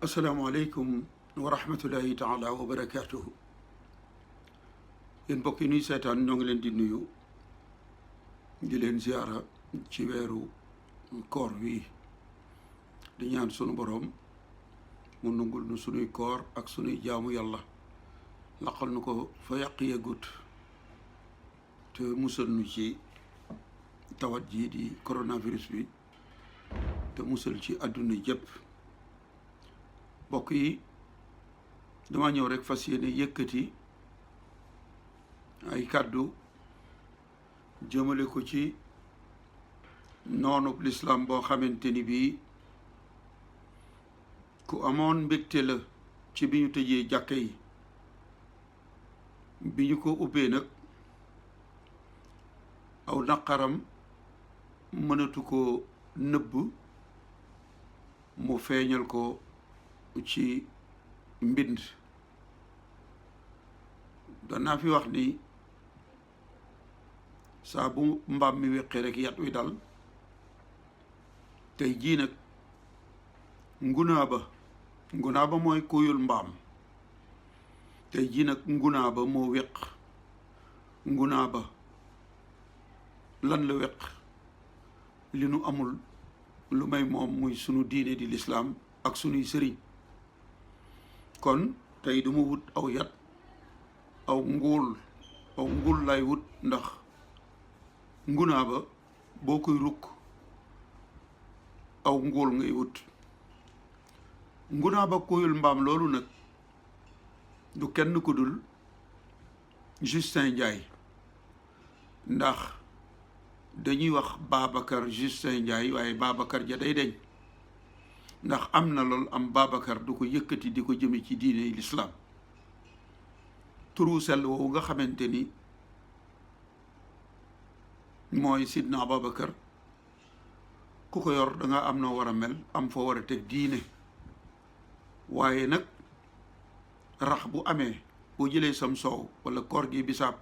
asalaamaaleykum wa rahmatullahi taala wa barakaatuhu. yéen mbokk yi nuy seetaan ñoo ngi leen di nuyu di leen ziara ci weeru koor wi di ñaan sunu boroom mu nungul nu sunuy koor ak sunuy jaamu yàlla laqal nu ko fa yàq yeggut te musal nu ci tawat ji di coronavirus bi te musal ci àdduna jëpp. mbokk yi dama ñëw rek fas yéene yëkkati ay kàddu jëmale ko ci noonub lislaam boo xamante ni bii ku amoon mbégte la ci bi ñu tëjee jàkka yi. bi ñu ko ubbee nag aw naqaram mënatu ko nëbb mu feeñal ko ci mbind. danaa fi wax ni saa bu mbaam mi weqee rek yat wi dal. tey jii nag ngunaa ba mooy kuyul mbaam. tey jii nag ngunaa ba moo weq. ngunaa ba lan la weq li nu amul lu may moom muy sunu diine di lislaam ak sunuy sëriñ. kon tey duma wut aw yat aw nguul lay wut, ndax ngunaa ba boo koy rukk aw nguul ngay wut. ngunaa ba kuyul mbaam loolu nag du kenn ku dul Justin Ndiaye, ndax dañuy wax Babacar Justin Ndiaye waaye Babacar ja day deñ, ndax am na lool am Babacar du ko yëkkati di ko jëme ci diine lislaam. turu sell woowu nga xamante ni mooy Sidna Babacar ku ko yor danga am noo war a mel, am foo war a teg diine. waaye nag rax bu amee boo jëlee sam soow walla koor gi bisaab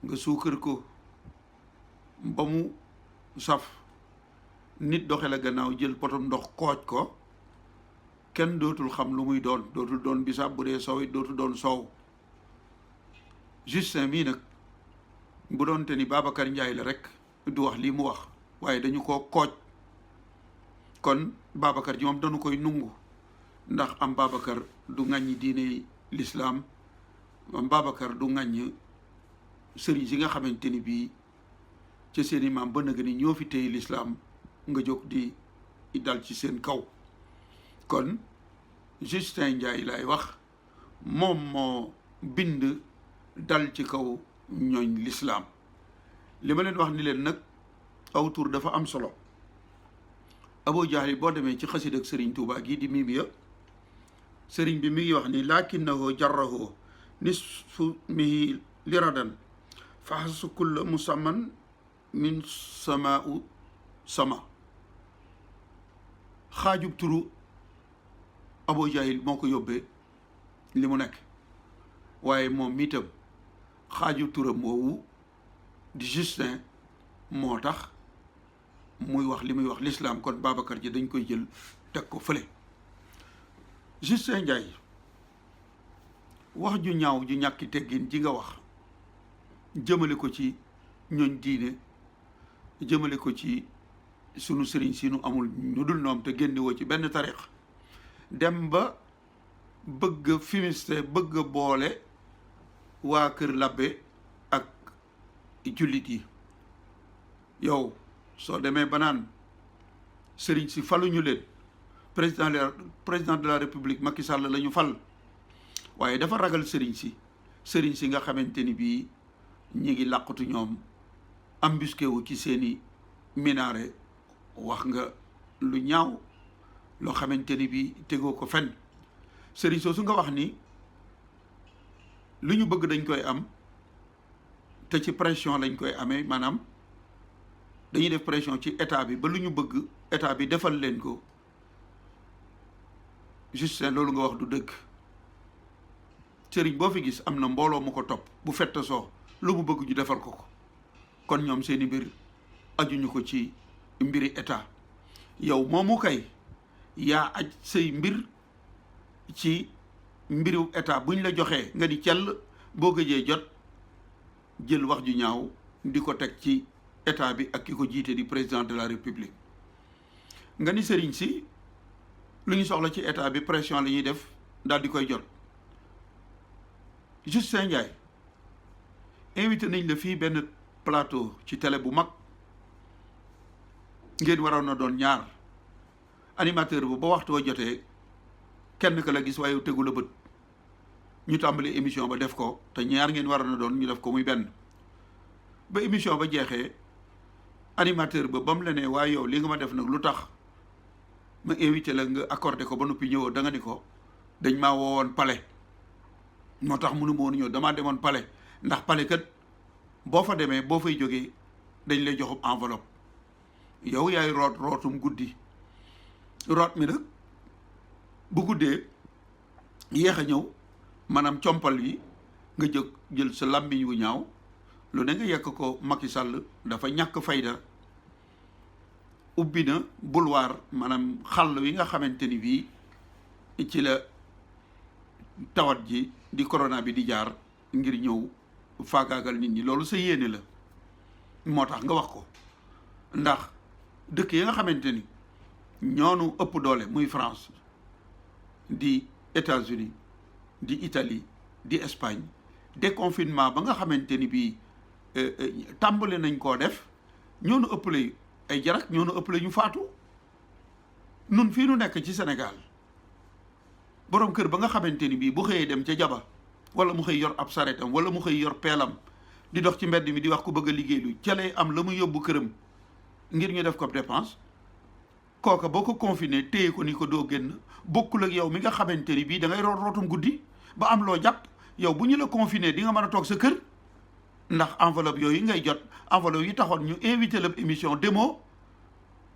nga suukar ko ba mu saf, nit doxe la gannaaw jël potom ndox kooj ko, kenn dootul xam lu muy doon. dootul doon bisaab, bu dee soow it dootul doon soow. Justin mii nag bu doonte ni Babacar Ndiaye la rek du wax lii mu wax, waaye dañu ko kooj. kon Babacar ji moom dañu koy nungu, ndax am Babacar du ŋàññi diine lislaam, am Babacar du ŋàññ sëriñ si nga xamante ni bii ca seeni maam ba nëgë ni ñoo fi téye lislaam nga jóg di dal ci seen kaw. kon Justin Ndiaye lay wax, moom moo bind dal ci kaw ñooñ lislaam. li ma leen wax ni leen nag aw tur dafa am solo. Abu Jahli boo demee ci xasid ak sëriñ Tuubaa gi di Mimiya, sëriñ bi mi ngi wax ni lakinnahu jarrahu nisfu mihi liradan faxasu kulla musamman min samaau sama. xaajub turu Abu Jahil moo ko yóbbee li mu nekk, waaye moom miitam xaajub turam woowu di Justin moo tax muy wax li muy wax lislaam. kon Babacar ji dañ koy jël teg ko fële. Justin Ndiaye wax ju ñaaw ju ñàkki teggin ji nga wax jëmale ko ci ñooñ diine, jëmale ko ci sunu sëriñ si nu amul ñu dul noom te génnewoo ci benn tariq, dem ba bëgg a fimiste, bëgg a boole waa kër labbe ak jullit yi. yow soo demee ba naan sëriñ si faluñu leen, président de la république Macky Sall la ñu fal, waaye dafa ragal sëriñ si nga xamante ni bii ñi ngi làqatu ñoom embusqué wu ci seeni minaare. wax nga lu ñaaw loo xamante ni bii tegoo ko fenn. sëriñ soosu nga wax ni lu ñu bëgg dañ koy am te ci pression lañ koy amee, maanaam dañuy def pression ci état bi ba lu ñu bëgg état bi defal leen ko. Justin loolu nga wax du dëgg. sëriñ boo fi gis am na mbooloo mu ko topp, bu fett soo lu mu bëgg ñu defal ko ko. kon ñoom seeni mbir ajuñu ko ci mbiri état. yow moomu kay yaa aj say mbir ci mbiru état buñ la joxee nga di cell boo gëjee jot jël wax ju ñaaw di ko teg ci état bi ak ki ko jiite di président de la république nga ni sëriñ si lu ñu soxla ci état bi pression la ñuy def daal di koy jot. Justin Ndiaye invité nañ la fii benn plateau ci télé bu mag ngeen waroon na doon ñaar animateur bu ba waxtu wa jotee kenn ka la gis waaye tegu la bët ñu tàmbali émission ba def ko te ñaar ngeen waroon na doon ñu def ko muy benn ba émission ba jeexee animateur ba mu la ne waaye yow li nga ma def nag lu tax ma invité la nga accordé ko ba noppi ñëwoo da nga ni ko dañ maa woowoon palais moo tax mënu ma woon ñëw damaa demoon palais ndax palais kat boo fa demee boo fay jógee dañ lay joxub enveloppe yow yaay rootum guddi root mi nag bu guddee yéex a ñëw maanaam compal yi nga jël sa làmmiñ wu ñaaw lu ne nga yekk ko Macky Sall dafa ñàkk fayda ubbi na boulevard maanaam xàll wi nga xamante ni bii ci la tawat ji di corona bi di jaar ngir ñëw faagaagal nit ñi loolu sa yéene la moo tax nga wax ko ndax dëkk yi nga xamante ni ñoonu ëpp doole muy France di États-Unis di Italie di Espagne déconfinement ba nga xamante ni bii tàmbale nañ koo def ñoonu ëppale ay jarak ñoonu ëppale ñu faatu nun fii nu nekk ci Sénégal borom kër ba nga xamante ni bii bu xëyee dem ca jaba wala mu xëy yor ab saretam wala mu xëy yor peelam di dox ci mbedd mi di wax ku bëgg a liggéey lu ca lay am la mu yóbbu këram ngir ñu def ko dépense kooka boo ko confiné téye ko ni ko doo génn bokkul ak yow mi nga xamante ni bii da ngay rootum guddi ba am loo jàpp yow bu ñu la confiné di nga mën a toog sa kër ndax enveloppe yooyu ngay jot enveloppe yi taxoon ñu invité la émission démo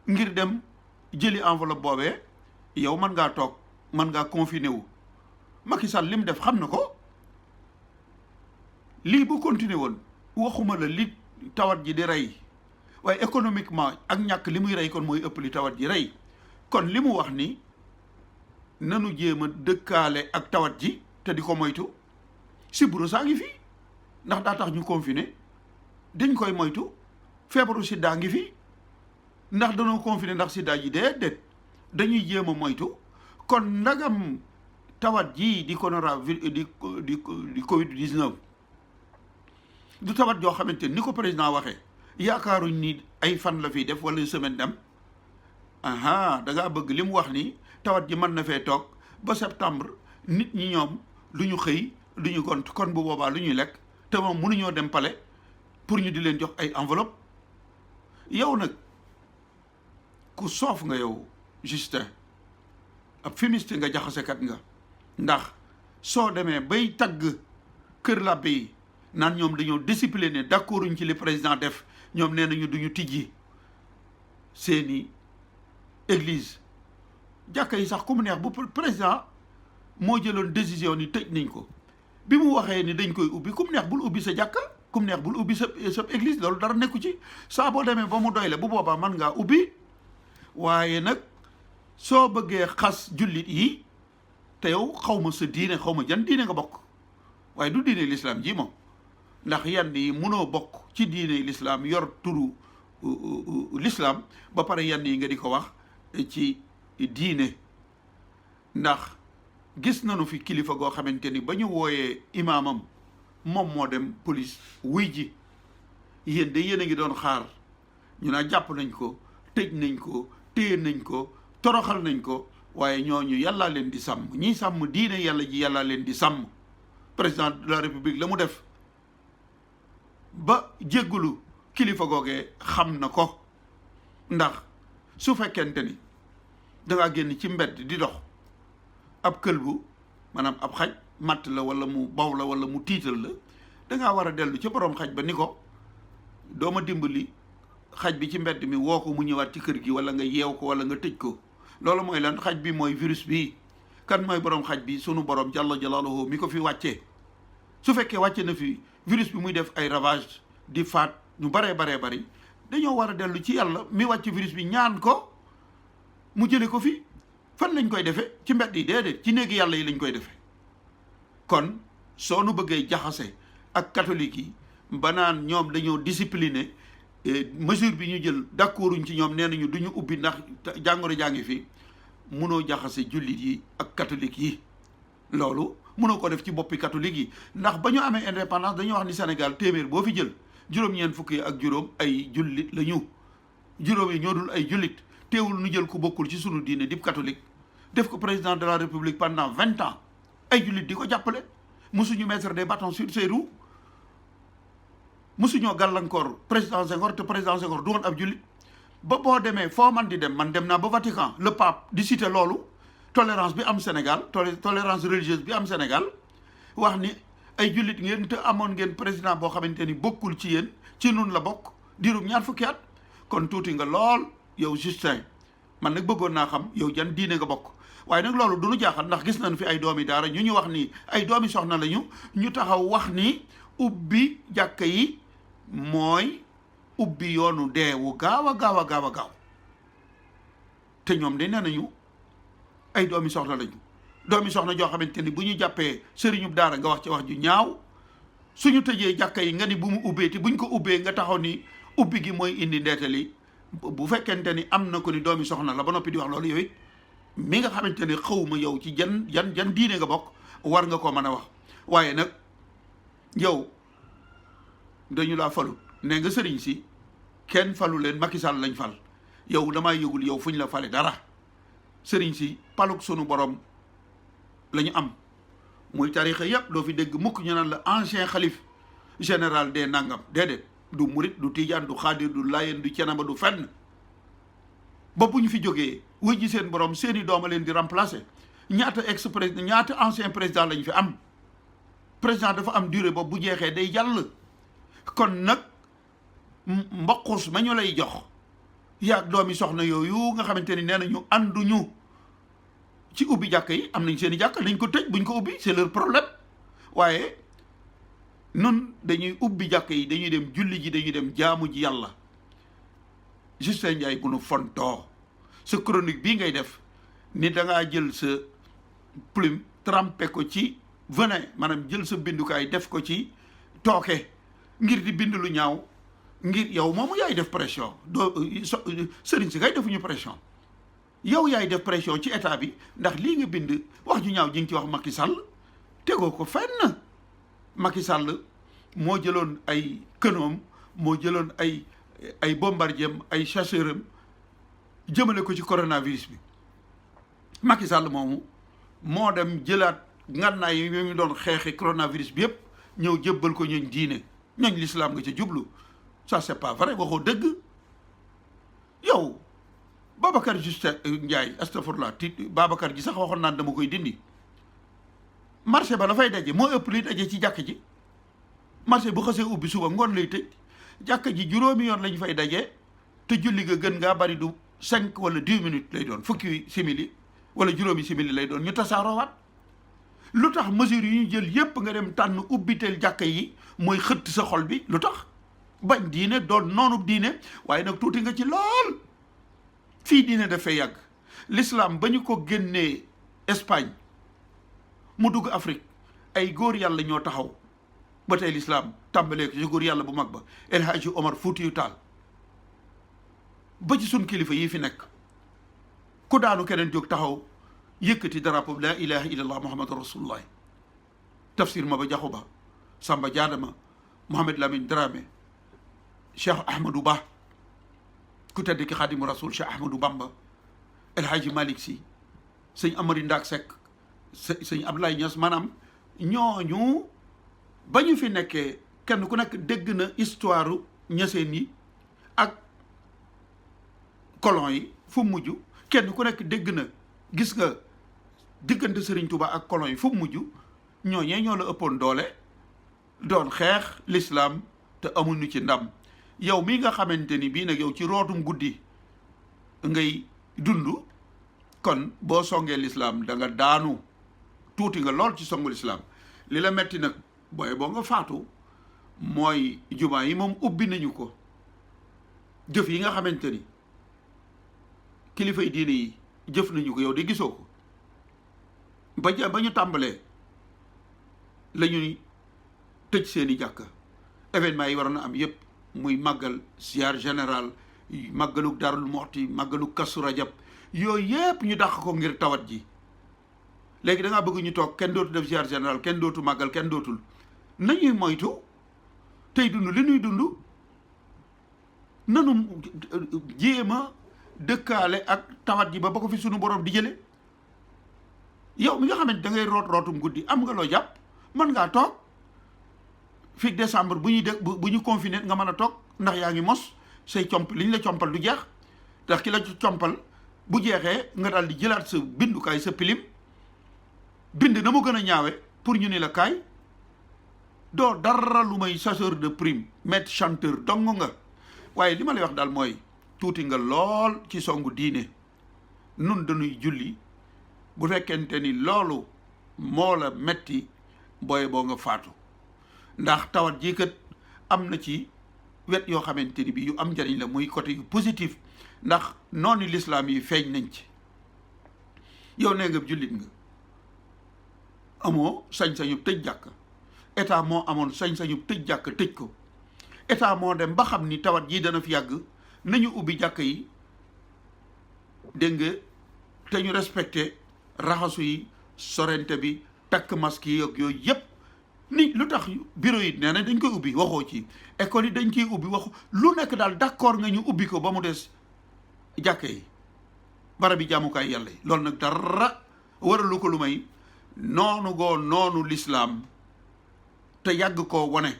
ngir dem jëli enveloppe boobee yow mën ngaa toog mën ngaa confiné wu Macky Sall li mu def xam na ko lii bu continué woon waxuma la li tawat ji di rey waaye économiquement ak ñàkk li muy rey kon mooy ëpp li tawat ji rey kon li mu wax ni nanu jéem a dëkkaale ak tawat ji te di ko moytu sibbiru saa ngi fi ndax daa tax ñu confiné dañ koy moytu feebaru sida ngi fi ndax danoo confiné ndax sida ji déedéet dañuy jéem a moytu kon ndagam tawat ji di coronavirus di Covid 19 du tawat joo xamante ni ko président waxee yaakaaruñ ni ay fan la fiy def wala semaine dem aha da ngaa bëgg li mu wax ni tawat ji mën na fee toog ba septembre nit ñi ñoom du ñu xëy du ñu gont kon bu boobaa lu ñuy lekk te moom mënuñoo dem palais pour ñu di leen jox ay enveloppe yow nag ku soof nga yow Justin ab fumiste nga jaxasekat nga ndax soo demee bay tagg kër làbbe yi naan ñoom dañoo discipliné d'accorduñ ci li président def ñoom nee nañu duñu tijji seeni église jàkka yi sax ku mu neex bu président moo jëloon décision ni tëj nañ ko bi mu waxee ni dañ koy ubbi ku mu neex bul ubbi sa jàkka ku mu neex bul ubbi sa église loolu dara nekku ci saa boo demee ba mu doy la bu boobaa mën ngaa ubbi waaye nag soo bëggee xas jullit yi te yow xaw ma sa diine xaw ma jan diine nga bokk waaye du diine l'islam ji moom ndax yenn yi mënoo bokk ci diine l'islam yor turu l'islam ba pare yenn yi nga di ko wax ci diine ndax gis nañu fi kilifa goo xamante ni ba ñu wooyee imaamam moom moo dem police wuy ji yéen de yéen a ngi doon xaar ñu naa jàpp nañ ko tëj nañ ko téye nañ ko toroxal nañ ko waaye ñooñu yàllaa leen di sàmm ñiy sàmm diine yàlla ji yàllaa leen di sàmm président de la république la mu def ba jéggulu kilifa googee xam na ko ndax su fekkente ni dangaa génn ci mbedd di dox ab këlbu maanaam ab xaj matt la wala mu baw la wala mu tiital la dangaa war a dellu ca borom xaj ba ni ko dooma dimbali xaj bi ci mbedd mi woo ko mu ñëwaat ci kër gi wala nga yeew ko wala nga tëj ko loolu mooy lan xaj bi mooy virus bi kan mooy borom xaj bi sunu borom jalla jalaaluhu mi ko fi wàccee su fekkee wàcce na fi virus bi muy def ay ravage di faat ñu baree bari dañoo war a dellu ci yàlla mi wàcc virus bi ñaan ko mu jële ko fi fan lañ koy defee ci mbedd yi déedéet ci néegi yàlla yi lañ koy defee. kon soo nu bëggee jaxase ak catholique yi ba naan ñoom dañoo discipliné mesure bi ñu jël d'accorduñ ci ñoom nee nañu du ñu ubbi ndax jàngoro jàngi fi, munoo jaxase jullit yi ak catholique yi. loolu munoo ko def ci boppi catholique yi ndax ba ñu amee indépendance dañoo wax ni Sénégal téeméer boo fi jël juróom-ñeent fukki ak juróom ay jullit la ñu, juróom yi ñoo dul ay jullit. teewul nu jël ku bokkul ci sunu diine dib catholique def ko président de la république pendant 20 ans ay jullit di ko jàppale, musuñu mettre des bâtons sur ses roues, musuñoo gàllankoor président Senghor te président Senghor du woon ab jullit. ba boo demee foo man di dem, man dem naa ba Vatican, le pape di citer loolu tolérance bi am Sénégal, tolérance religieuse bi am Sénégal, wax ni ay jullit ngeen te amoon ngeen président boo xamante ni bokkul ci yéen, ci nun la bokk diirum ñaar fukki at. kon tuuti nga lool yow Justin. man nag bëggoon naa xam yow jan diine nga bokk, waaye nag loolu du nu jaaxal ndax gis nañ fi ay doomi daara ñu wax ni ay doomi soxna lañu, ñu taxaw wax ni ubbi jàkka yi mooy ubbi yoonu deewu gaaw a gaaw a gaaw a gaaw. te ñoom de nee nañu ay doomi soxna lañu, doomi soxna joo xamante ni bu ñu jàppee sëriñub daara nga wax ci wax ju ñaaw, suñu tëjee jàkka yi nga ni bu mu ubbee te buñ ko ubbee nga taxaw ni ubbi gi mooy indi ndeetali. bu fekkente ni am na ko ni doomi soxna la ba noppi di wax loolu yow it mi nga xamante ni xawma yow ci jan diine nga bokk war nga ko mën a wax. waaye nag yow dañu laa falu nee nga sëriñ si kenn falu leen Macky Sall lañ fal, yow damaa yëgul yow fuñ la fale dara. sëriñ si paluk sunu borom la ñu am, muy tarixa yëpp doo fi dégg mukk ñu naan la ancien xalif général des nangam, déedéet. du murit du tijaan du xaadir du layen du cenaba du fenn. ba bu ñu fi jógee wuy ji seen borom seeni dooma leen di remplacer. ñaata ex président ñaata ancien président lañu fi am. président dafa am durée boobu bu jeexee day jàll. kon nag mbaqus ma ñu lay jox yaag doomi soxna yooyu nga xamante ni nee nañu ànduñu ci ubbi jàkk yi, am nañ seeni jàkk nañ ko tëj buñ ko ubbi, c'est leur problème. waaye nun dañuy ubbi jàkk yi, dañuy dem julli ji, dañuy dem jaamu ji yàlla. Justin Ndiaye bu nu fontoo sa chronique bii ngay def ni dangaa jël sa plume trempé ko ci venin, maanaam jël sa bindukaay def ko ci tooke ngir di bind lu ñaaw, ngir yow moomu yaay def pression. doo sëriñ si kay defuñu pression, yow yaay def pression ci état bi ndax lii nga bind wax ju ñaaw ji nga ci wax Macky Sall tegoo ko fenn. Macky Sall moo jëloon ay kënoom, moo jëloon ay bombardier ay chasseur am jëmale ko ci coronavirus bi. Macky Sall moomu moo dem jëlaat ngànnaay yi ñu doon xeexi coronavirus bi yëpp ñëw jébbal ko ñooñ diine, ñooñ l'islam nga ca jublu. ça c'est pas vrai, waxoo dëgg. yow Babacar Justin Ndiaye astafurlah Babacar ji sax waxoon naan dama koy dindi. marché ba la fay daje moo ëpp li daje ci jàkk ji. marché bu xasee ubbi suba ngoon lay tëj, jàkk ji juróomi yoon lañ fay daje te julli ga gën ngaa bari du 5 wala 10 minutes lay doon, fukki simili wala juróomi simili lay doon, ñu tasaaroowaat. lu tax mesures yi ñu jël yépp nga dem tànn ubbiteel jàkk yi mooy xëtt sa xol bi. lu tax bañ diine doon noonu diine, waaye nag tuuti nga ci lool. fii diine dafay yàgg. l'islam ba ñu ko génnee Espagne mu dugg Afrique ay góor yàlla ñoo taxaw ba tey l'islam tàmbalee ko ci góor yàlla bu mag ba El Hadji Omar Foutiyou Tall ba ci sun kilifa yi fi nekk ku daanu keneen jóg taxaw yëkkati drapeau la ilaha illallah muhammadu rasulullah. Tafsir Maba Jaxu Ba, Samba Jaadama, Mohamed Lamine Dramé, Cheikh Ahmadou Ba, ku tedd ki Xaadimu Rasul Cheikh Ahmadou Bamba, El Hadji Malick Sy, sëñ Amari Ndaak Seck, sëñ Abdoulaye Niass. maanaam ñooñu ba ñu fi nekkee kenn ku nekk dégg na histoire ñaseen yi ak colon yi fu mujj. kenn ku nekk dégg na, gis nga diggante Serigne Touba ak colon yi fu mujj. ñooñee ñoo la ëppoon doole doon xeex l'islam te amuñu ci ndam. yow mii nga xamante ni bii nag yow ci rootum guddi ngay dund, kon boo songee l'islam da nga daanu. tuuti nga lool ci songu l'islam. li la metti nag booy boo nga faatu mooy jumaa yi moom ubbi nañu ko. jëf yi nga xamante ni kilifay diine yi jëf nañu ko yow de gisoo ko ba ñu tàmbalee la ñuy tëj seeni jàkka événement yi waroon na am yépp muy màggal ziar général màggalu Darul Muxti màggalu Kazu Rajab yooyu yépp ñu dàq ko ngir tawat ji léegi da ngaa bëgg ñu toog kenn dootu def ziar général kenn dootu màggal kenn dootul nañuy moytu tey dund li ñuy dund nanu jéem a dëkkaale ak tawat ji ba ko fi sunu borom di jële yow mi nga xamante da ngay rootum guddi am nga loo jàpp mën ngaa toog fii décembre bu ñu confiné nga mën a toog ndax yaa ngi mos say comp li ñu la compal du jeex ndax ki la compal bu jeexee nga daal di jëlaat sa bindukaay sa pilim bind na mu gën a ñaawe pour ñu ni la kaay doo dara lu may chasseur de prime maître chanteur dong nga waaye li ma lay wax daal mooy tuuti nga lool ci songu diine nun dañuy julli bu fekkente ni loolu moo la metti booy boo nga faatu ndax tawat ji kat am na ci wet yoo xamante ni bi yu am njariñ la muy côté yu positif ndax noonu l'islam yi feeñ nañ ci yow nee nga jullit nga amoo sañ-sañu tëj jàkk état moo amoon sañ-sañu tëj jàkk tëj ko état moo dem ba xam ni tawat ji dana fi yàgg nañu ubbi jàkk yi dégg nga te ñu respecté raxasu yi sorente bi takk masque yi ak yooyu yépp ni lu tax bureau yi nee na dañ koy ubbi waxoo ci école yi dañ koy ubbi waxu lu nekk daal d'accord nga ñu ubbi ko ba mu des jàkk yi barab bi jaamukaay yàlla yi loolu nag dara waralu ko lu may noonu l'islam te yàgg koo wane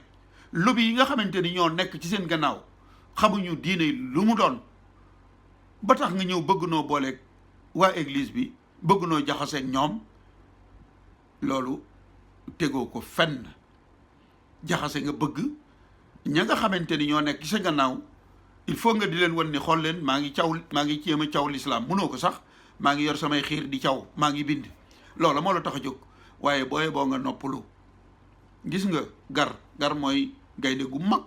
lobby yi nga xamante ni ñoo nekk ci seen gannaaw xamuñu diine lu mu doon ba tax nga ñëw bëgg noo booleeg waa église bi bëgg noo jaxaseeg ñoom loolu tegoo ko fenn jaxase nga bëgg ña nga xamante ni ñoo nekk ci sa gannaaw il faut nga di leen wan ni xool leen maa ngi jéem a caw l'islam mënoo ko sax maa ngi yor samay xiir di caw maa ngi bind loola moo la tax a jóg waaye booye boo nga noppalu gis nga gar mooy gaynde gu mag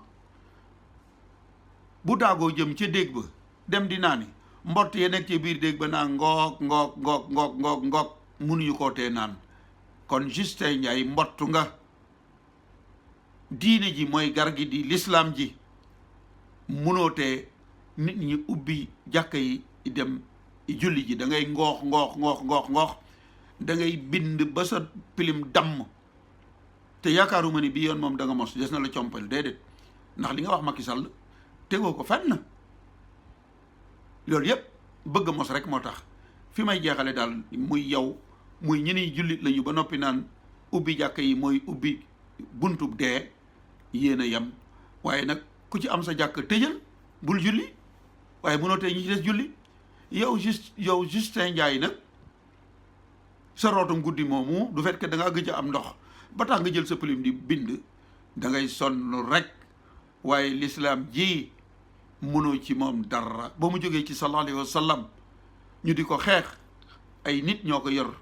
bu daagoo jëm ca déeg ba dem di naani mbott ye nekk ci biir déeg ba naa ngoog mënuñu koo tee naan kon Justin Ndiaye mbottu nga diine ji mooy gar gi di l'islam ji mënoo tee nit ñi ubbi jàkka yi dem julli ji da ngay ngoox da ngay bind ba sa pilim damm te yaakaaruma ni bii yoon moom da nga mos des na la compal déedéet ndax li nga wax Macky Sall tegoo ko fenn loolu yépp bëgg mos rek moo tax fi may jeexale daal muy yow muy ñeneen jullit lañu ba noppi naan ubbi jàkka yi mooy ubbi buntub dee yéen a yem waaye nag ku ci am sa jàkk tëjal bul julli waaye mënoo tey ñi ci des julli yow Justin Ndiaye nag sa rootum guddi moomu du fait que da ngaa gëj a am ndox ba tax nga jël sa plume di bind da ngay sonn rek waaye l'islam ji mënoo ci moom dara ba mu jógee ci sallallahu alayhi wa sallam ñu di ko xeex ay nit ñoo ko yor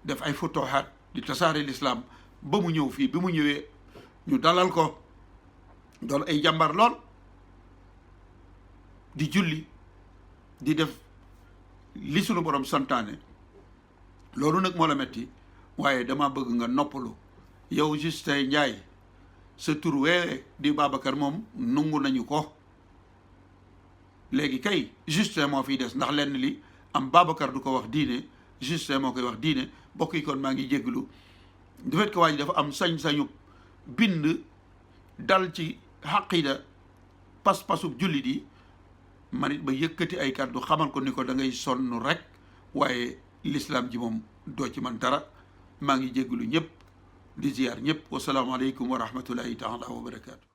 def ay futuhaat di tasaare l'islam ba mu ñëw fii bi mu ñëwee ñu dalal ko doon ay jàmbar lool di julli di def li sunu borom santaane loolu nag moo la metti waaye dama bëgg nga noppalu yow Justin Ndiaye sa tur wee di Babacar moom nungu nañu ko léegi kay Justin moo fiy des ndax lenn li am Babacar du ko wax diine Justin moo koy wax diine bokk yi kon maa ngi jégglu du fait que waa ji dafa am sañ-sañu bind dal ci xaqida pas-pasub jullit yi man it ba yëkkati ay kàddu xamal ko ni ko da ngay sonn rek waaye l'islam ji moom doo ci man dara maa ngi jégglu ñëpp di ziyaar ñëpp wasalaamaaleykum wa rahmatullahi taala wa barakaatu